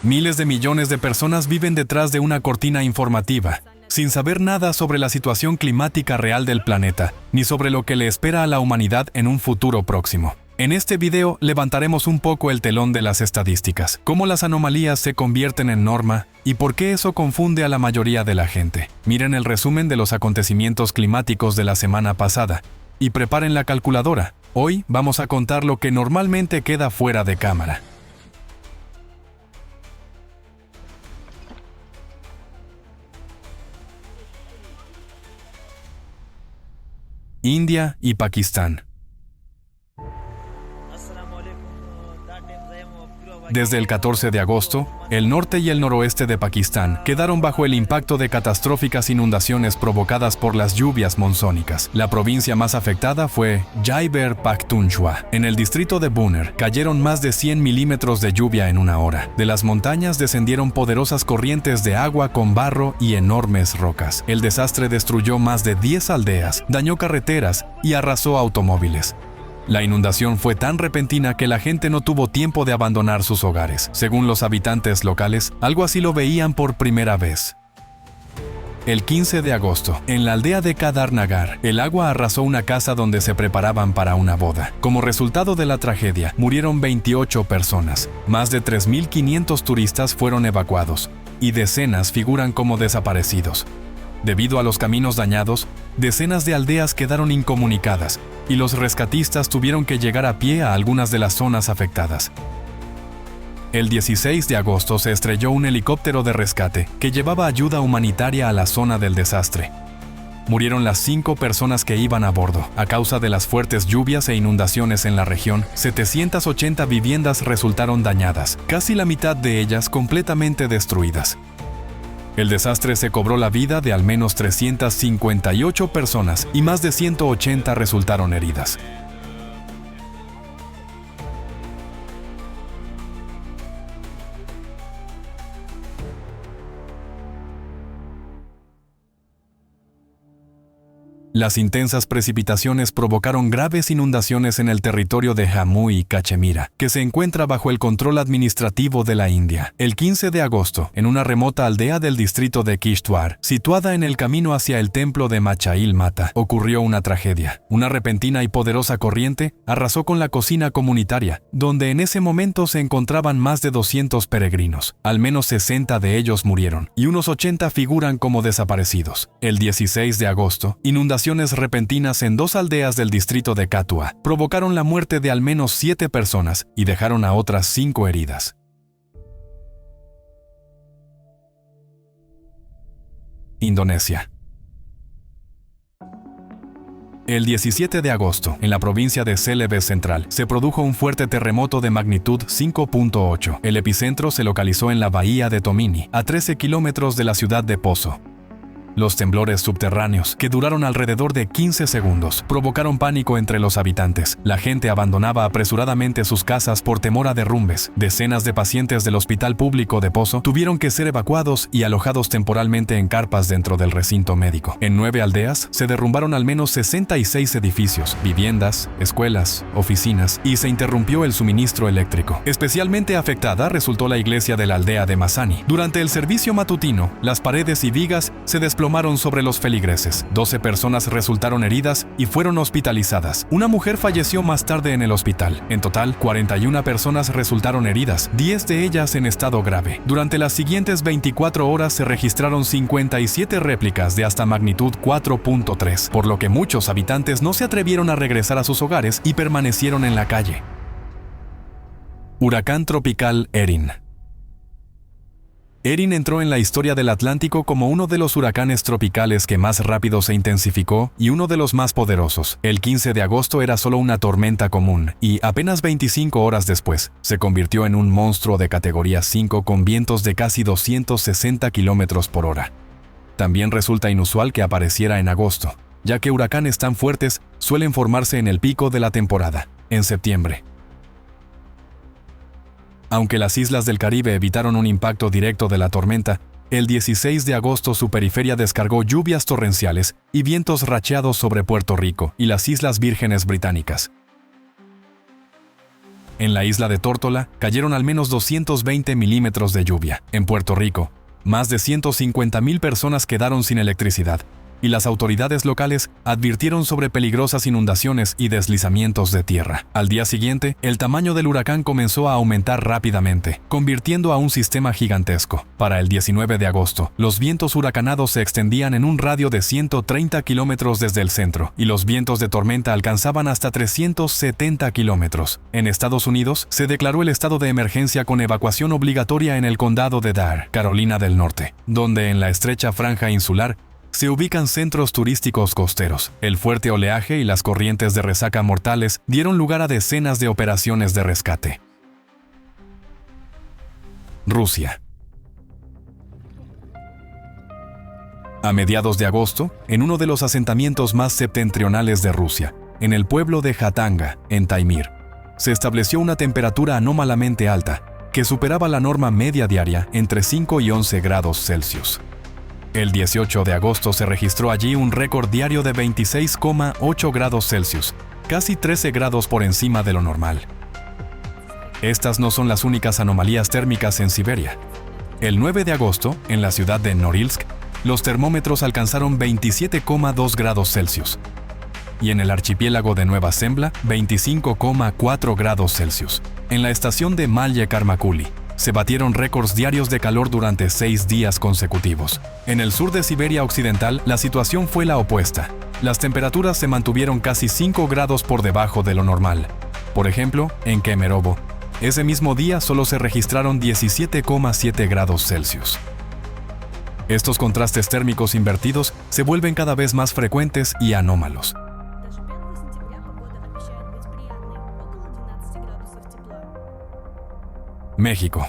Miles de millones de personas viven detrás de una cortina informativa, sin saber nada sobre la situación climática real del planeta, ni sobre lo que le espera a la humanidad en un futuro próximo. En este video levantaremos un poco el telón de las estadísticas, cómo las anomalías se convierten en norma y por qué eso confunde a la mayoría de la gente. Miren el resumen de los acontecimientos climáticos de la semana pasada y preparen la calculadora. Hoy vamos a contar lo que normalmente queda fuera de cámara. India y Pakistán. Desde el 14 de agosto, el norte y el noroeste de Pakistán quedaron bajo el impacto de catastróficas inundaciones provocadas por las lluvias monzónicas. La provincia más afectada fue Khyber Pakhtunkhwa. En el distrito de Buner cayeron más de 100 milímetros de lluvia en una hora. De las montañas descendieron poderosas corrientes de agua con barro y enormes rocas. El desastre destruyó más de 10 aldeas, dañó carreteras y arrasó automóviles. La inundación fue tan repentina que la gente no tuvo tiempo de abandonar sus hogares. Según los habitantes locales, algo así lo veían por primera vez. El 15 de agosto, en la aldea de Kadarnagar, el agua arrasó una casa donde se preparaban para una boda. Como resultado de la tragedia, murieron 28 personas. Más de 3.500 turistas fueron evacuados y decenas figuran como desaparecidos. Debido a los caminos dañados, decenas de aldeas quedaron incomunicadas y los rescatistas tuvieron que llegar a pie a algunas de las zonas afectadas. El 16 de agosto se estrelló un helicóptero de rescate que llevaba ayuda humanitaria a la zona del desastre. Murieron las 5 personas que iban a bordo. A causa de las fuertes lluvias e inundaciones en la región, 780 viviendas resultaron dañadas, casi la mitad de ellas completamente destruidas. El desastre se cobró la vida de al menos 358 personas y más de 180 resultaron heridas. Las intensas precipitaciones provocaron graves inundaciones en el territorio de Jammu y Cachemira, que se encuentra bajo el control administrativo de la India. El 15 de agosto, en una remota aldea del distrito de Kishtwar, situada en el camino hacia el templo de Machail Mata, ocurrió una tragedia. Una repentina y poderosa corriente arrasó con la cocina comunitaria, donde en ese momento se encontraban más de 200 peregrinos. Al menos 60 de ellos murieron, y unos 80 figuran como desaparecidos. El 16 de agosto, inundaciones repentinas en 2 aldeas del distrito de Kathua provocaron la muerte de al menos 7 personas y dejaron a otras 5 heridas. Indonesia. El 17 de agosto, en la provincia de Celebes Central, se produjo un fuerte terremoto de magnitud 5.8. El epicentro se localizó en la bahía de Tomini, a 13 kilómetros de la ciudad de Poso. Los temblores subterráneos, que duraron alrededor de 15 segundos, provocaron pánico entre los habitantes. La gente abandonaba apresuradamente sus casas por temor a derrumbes. Decenas de pacientes del hospital público de Poso tuvieron que ser evacuados y alojados temporalmente en carpas dentro del recinto médico. En 9 aldeas se derrumbaron al menos 66 edificios, viviendas, escuelas, oficinas, y se interrumpió el suministro eléctrico. Especialmente afectada resultó la iglesia de la aldea de Masani. Durante el servicio matutino, las paredes y vigas se desplomaron sobre los feligreses. 12 personas resultaron heridas y fueron hospitalizadas. Una mujer falleció más tarde en el hospital. En total, 41 personas resultaron heridas, 10 de ellas en estado grave. Durante las siguientes 24 horas se registraron 57 réplicas de hasta magnitud 4.3, por lo que muchos habitantes no se atrevieron a regresar a sus hogares y permanecieron en la calle. Huracán tropical Erin. Erin entró en la historia del Atlántico como uno de los huracanes tropicales que más rápido se intensificó y uno de los más poderosos. El 15 de agosto era solo una tormenta común y apenas 25 horas después se convirtió en un monstruo de categoría 5 con vientos de casi 260 kilómetros por hora. También resulta inusual que apareciera en agosto, ya que huracanes tan fuertes suelen formarse en el pico de la temporada, en septiembre. Aunque las islas del Caribe evitaron un impacto directo de la tormenta, el 16 de agosto su periferia descargó lluvias torrenciales y vientos racheados sobre Puerto Rico y las Islas Vírgenes Británicas. En la isla de Tórtola cayeron al menos 220 milímetros de lluvia. En Puerto Rico, más de 150,000 personas quedaron sin electricidad, y las autoridades locales advirtieron sobre peligrosas inundaciones y deslizamientos de tierra. Al día siguiente, el tamaño del huracán comenzó a aumentar rápidamente, convirtiendo a un sistema gigantesco. Para el 19 de agosto, los vientos huracanados se extendían en un radio de 130 kilómetros desde el centro, y los vientos de tormenta alcanzaban hasta 370 kilómetros. En Estados Unidos, se declaró el estado de emergencia con evacuación obligatoria en el condado de Dare, Carolina del Norte, donde en la estrecha franja insular se ubican centros turísticos costeros. El fuerte oleaje y las corrientes de resaca mortales dieron lugar a decenas de operaciones de rescate. Rusia. A mediados de agosto, en uno de los asentamientos más septentrionales de Rusia, en el pueblo de Jatanga, en Taimyr, se estableció una temperatura anómalamente alta, que superaba la norma media diaria entre 5 y 11 grados Celsius. El 18 de agosto se registró allí un récord diario de 26,8 grados Celsius, casi 13 grados por encima de lo normal. Estas no son las únicas anomalías térmicas en Siberia. El 9 de agosto, en la ciudad de Norilsk, los termómetros alcanzaron 27,2 grados Celsius. Y en el archipiélago de Nueva Zembla, 25,4 grados Celsius. En la estación de Malye Karmakuli, se batieron récords diarios de calor durante 6 días consecutivos. En el sur de Siberia Occidental, la situación fue la opuesta. Las temperaturas se mantuvieron casi 5 grados por debajo de lo normal. Por ejemplo, en Kemerovo, ese mismo día solo se registraron 17,7 grados Celsius. Estos contrastes térmicos invertidos se vuelven cada vez más frecuentes y anómalos. México.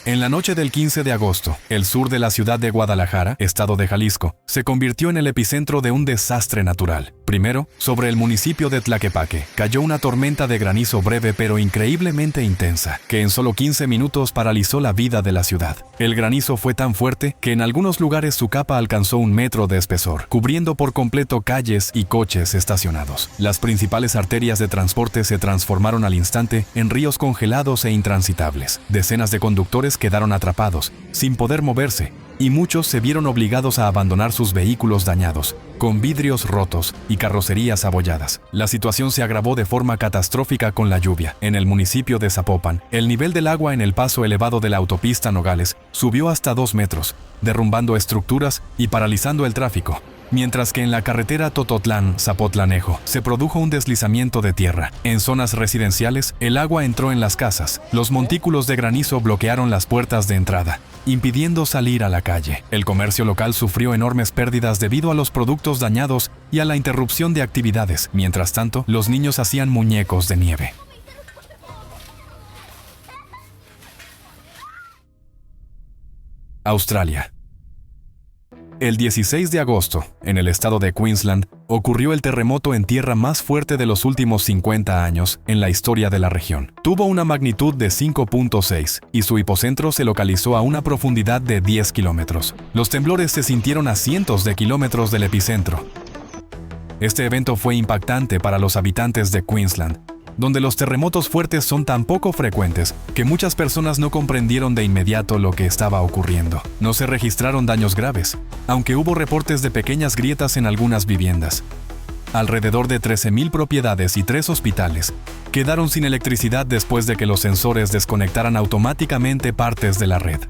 En la noche del 15 de agosto, el sur de la ciudad de Guadalajara, estado de Jalisco, se convirtió en el epicentro de un desastre natural. Primero, sobre el municipio de Tlaquepaque, cayó una tormenta de granizo breve pero increíblemente intensa, que en solo 15 minutos paralizó la vida de la ciudad. El granizo fue tan fuerte que en algunos lugares su capa alcanzó 1 metro de espesor, cubriendo por completo calles y coches estacionados. Las principales arterias de transporte se transformaron al instante en ríos congelados e intransitables. Decenas de conductores quedaron atrapados, sin poder moverse, y muchos se vieron obligados a abandonar sus vehículos dañados, con vidrios rotos y carrocerías abolladas. La situación se agravó de forma catastrófica con la lluvia. En el municipio de Zapopan, el nivel del agua en el paso elevado de la autopista Nogales subió hasta 2 metros, derrumbando estructuras y paralizando el tráfico. Mientras que en la carretera Tototlán-Zapotlanejo se produjo un deslizamiento de tierra. En zonas residenciales, el agua entró en las casas. Los montículos de granizo bloquearon las puertas de entrada, impidiendo salir a la calle. El comercio local sufrió enormes pérdidas debido a los productos dañados y a la interrupción de actividades. Mientras tanto, los niños hacían muñecos de nieve. Australia. El 16 de agosto, en el estado de Queensland, ocurrió el terremoto en tierra más fuerte de los últimos 50 años en la historia de la región. Tuvo una magnitud de 5.6 y su hipocentro se localizó a una profundidad de 10 kilómetros. Los temblores se sintieron a cientos de kilómetros del epicentro. Este evento fue impactante para los habitantes de Queensland, donde los terremotos fuertes son tan poco frecuentes que muchas personas no comprendieron de inmediato lo que estaba ocurriendo. No se registraron daños graves, aunque hubo reportes de pequeñas grietas en algunas viviendas. Alrededor de 13,000 propiedades y 3 hospitales quedaron sin electricidad después de que los sensores desconectaran automáticamente partes de la red.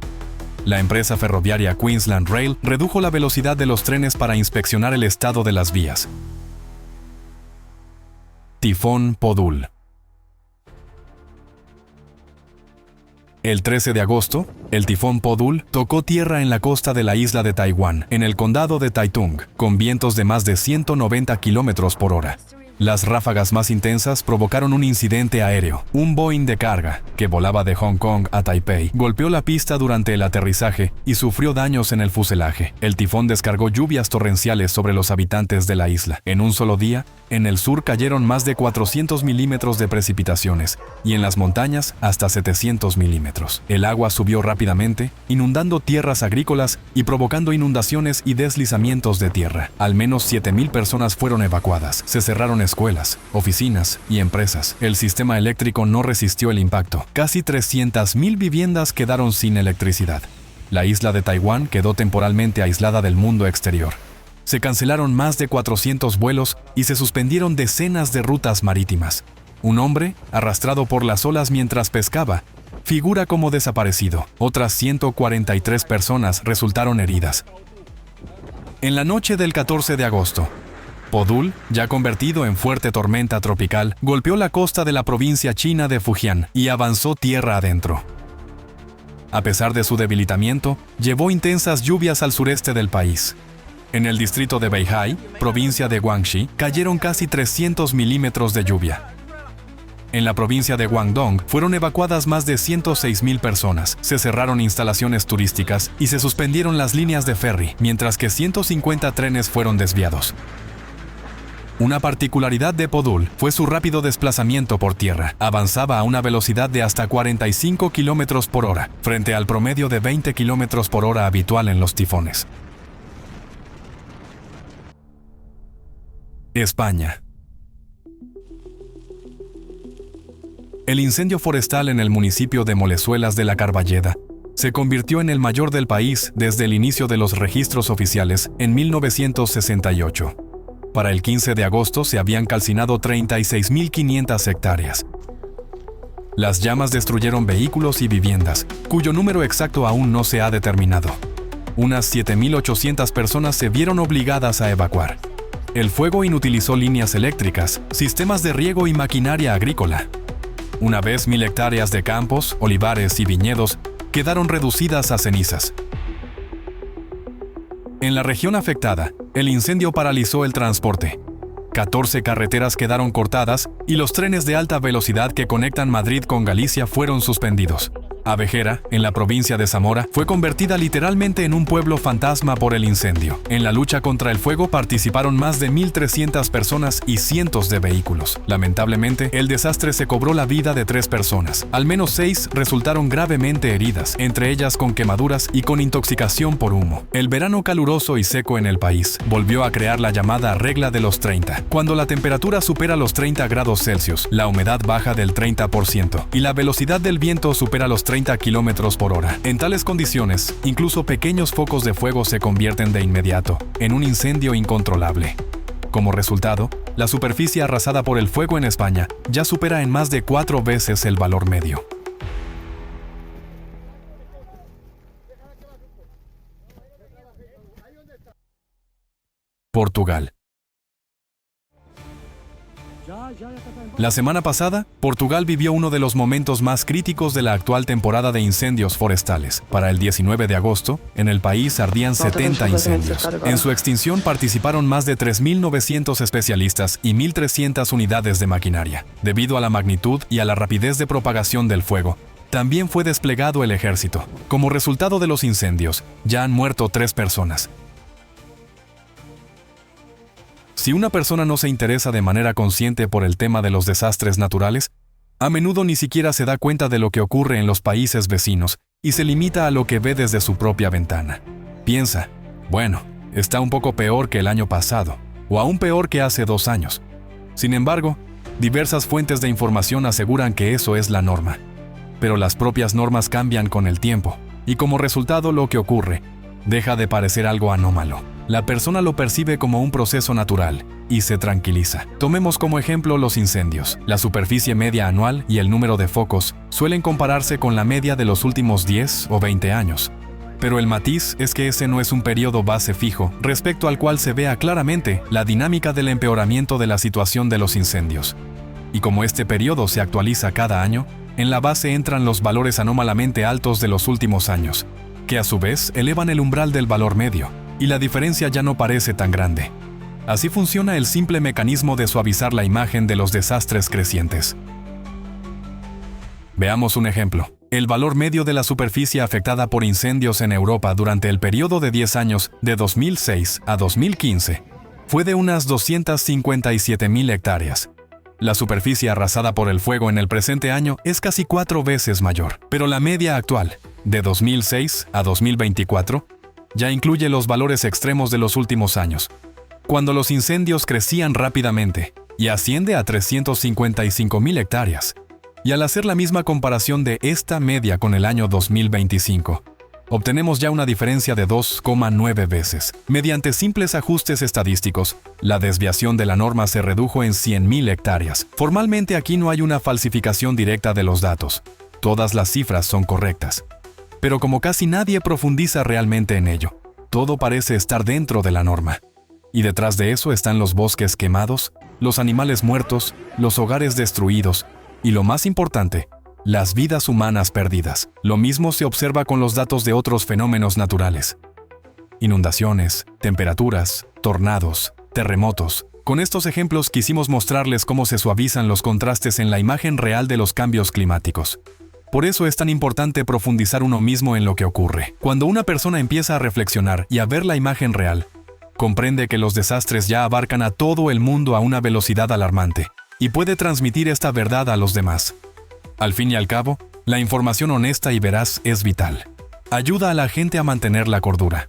La empresa ferroviaria Queensland Rail redujo la velocidad de los trenes para inspeccionar el estado de las vías. Tifón Podul. El 13 de agosto, el tifón Podul tocó tierra en la costa de la isla de Taiwán, en el condado de Taitung, con vientos de más de 190 kilómetros por hora. Las ráfagas más intensas provocaron un incidente aéreo. Un Boeing de carga, que volaba de Hong Kong a Taipei, golpeó la pista durante el aterrizaje y sufrió daños en el fuselaje. El tifón descargó lluvias torrenciales sobre los habitantes de la isla. En un solo día, en el sur cayeron más de 400 milímetros de precipitaciones y en las montañas hasta 700 milímetros. El agua subió rápidamente, inundando tierras agrícolas y provocando inundaciones y deslizamientos de tierra. Al menos 7,000 personas fueron evacuadas. Se cerraron escuelas, oficinas y empresas. El sistema eléctrico no resistió el impacto. Casi 300.000 viviendas quedaron sin electricidad. La isla de Taiwán quedó temporalmente aislada del mundo exterior. Se cancelaron más de 400 vuelos y se suspendieron decenas de rutas marítimas. Un hombre, arrastrado por las olas mientras pescaba, figura como desaparecido. Otras 143 personas resultaron heridas. En la noche del 14 de agosto, Podul, ya convertido en fuerte tormenta tropical, golpeó la costa de la provincia china de Fujian y avanzó tierra adentro. A pesar de su debilitamiento, llevó intensas lluvias al sureste del país. En el distrito de Beihai, provincia de Guangxi, cayeron casi 300 milímetros de lluvia. En la provincia de Guangdong fueron evacuadas más de 106.000 personas, se cerraron instalaciones turísticas y se suspendieron las líneas de ferry, mientras que 150 trenes fueron desviados. Una particularidad de Podul fue su rápido desplazamiento por tierra. Avanzaba a una velocidad de hasta 45 km por hora, frente al promedio de 20 km por hora habitual en los tifones. España. El incendio forestal en el municipio de Molezuelas de la Carballeda se convirtió en el mayor del país desde el inicio de los registros oficiales en 1968. Para el 15 de agosto se habían calcinado 36.500 hectáreas. Las llamas destruyeron vehículos y viviendas, cuyo número exacto aún no se ha determinado. Unas 7.800 personas se vieron obligadas a evacuar. El fuego inutilizó líneas eléctricas, sistemas de riego y maquinaria agrícola. Una vez 1.000 hectáreas de campos, olivares y viñedos quedaron reducidas a cenizas. En la región afectada, el incendio paralizó el transporte. 14 carreteras quedaron cortadas y los trenes de alta velocidad que conectan Madrid con Galicia fueron suspendidos. Abejera, en la provincia de Zamora, fue convertida literalmente en un pueblo fantasma por el incendio. En la lucha contra el fuego participaron más de 1.300 personas y cientos de vehículos. Lamentablemente, el desastre se cobró la vida de 3 personas. Al menos 6 resultaron gravemente heridas, entre ellas con quemaduras y con intoxicación por humo. El verano caluroso y seco en el país volvió a crear la llamada regla de los 30. Cuando la temperatura supera los 30 grados Celsius, la humedad baja del 30% y la velocidad del viento supera los 30 km por hora. En tales condiciones, incluso pequeños focos de fuego se convierten de inmediato en un incendio incontrolable. Como resultado, la superficie arrasada por el fuego en España ya supera en más de 4 veces el valor medio. Portugal. La semana pasada, Portugal vivió uno de los momentos más críticos de la actual temporada de incendios forestales. Para el 19 de agosto, en el país ardían 70 incendios. En su extinción participaron más de 3.900 especialistas y 1.300 unidades de maquinaria. Debido a la magnitud y a la rapidez de propagación del fuego, también fue desplegado el ejército. Como resultado de los incendios, ya han muerto 3 personas. Si una persona no se interesa de manera consciente por el tema de los desastres naturales, a menudo ni siquiera se da cuenta de lo que ocurre en los países vecinos y se limita a lo que ve desde su propia ventana. Piensa, bueno, está un poco peor que el año pasado, o aún peor que hace 2 años. Sin embargo, diversas fuentes de información aseguran que eso es la norma. Pero las propias normas cambian con el tiempo, y como resultado lo que ocurre deja de parecer algo anómalo. La persona lo percibe como un proceso natural y se tranquiliza. Tomemos como ejemplo los incendios. La superficie media anual y el número de focos suelen compararse con la media de los últimos 10 o 20 años. Pero el matiz es que ese no es un periodo base fijo, respecto al cual se vea claramente la dinámica del empeoramiento de la situación de los incendios. Y como este periodo se actualiza cada año, en la base entran los valores anómalamente altos de los últimos años, que a su vez elevan el umbral del valor medio, y la diferencia ya no parece tan grande. Así funciona el simple mecanismo de suavizar la imagen de los desastres crecientes. Veamos un ejemplo. El valor medio de la superficie afectada por incendios en Europa durante el periodo de 10 años, de 2006 a 2015, fue de unas 257.000 hectáreas. La superficie arrasada por el fuego en el presente año es casi 4 veces mayor, pero la media actual, de 2006 a 2024, ya incluye los valores extremos de los últimos años, cuando los incendios crecían rápidamente y asciende a 355.000 hectáreas. Y al hacer la misma comparación de esta media con el año 2025, obtenemos ya una diferencia de 2,9 veces. Mediante simples ajustes estadísticos, la desviación de la norma se redujo en 100.000 hectáreas. Formalmente aquí no hay una falsificación directa de los datos. Todas las cifras son correctas. Pero como casi nadie profundiza realmente en ello, todo parece estar dentro de la norma. Y detrás de eso están los bosques quemados, los animales muertos, los hogares destruidos y, lo más importante, las vidas humanas perdidas. Lo mismo se observa con los datos de otros fenómenos naturales. Inundaciones, temperaturas, tornados, terremotos. Con estos ejemplos quisimos mostrarles cómo se suavizan los contrastes en la imagen real de los cambios climáticos. Por eso es tan importante profundizar uno mismo en lo que ocurre. Cuando una persona empieza a reflexionar y a ver la imagen real, comprende que los desastres ya abarcan a todo el mundo a una velocidad alarmante y puede transmitir esta verdad a los demás. Al fin y al cabo, la información honesta y veraz es vital. Ayuda a la gente a mantener la cordura.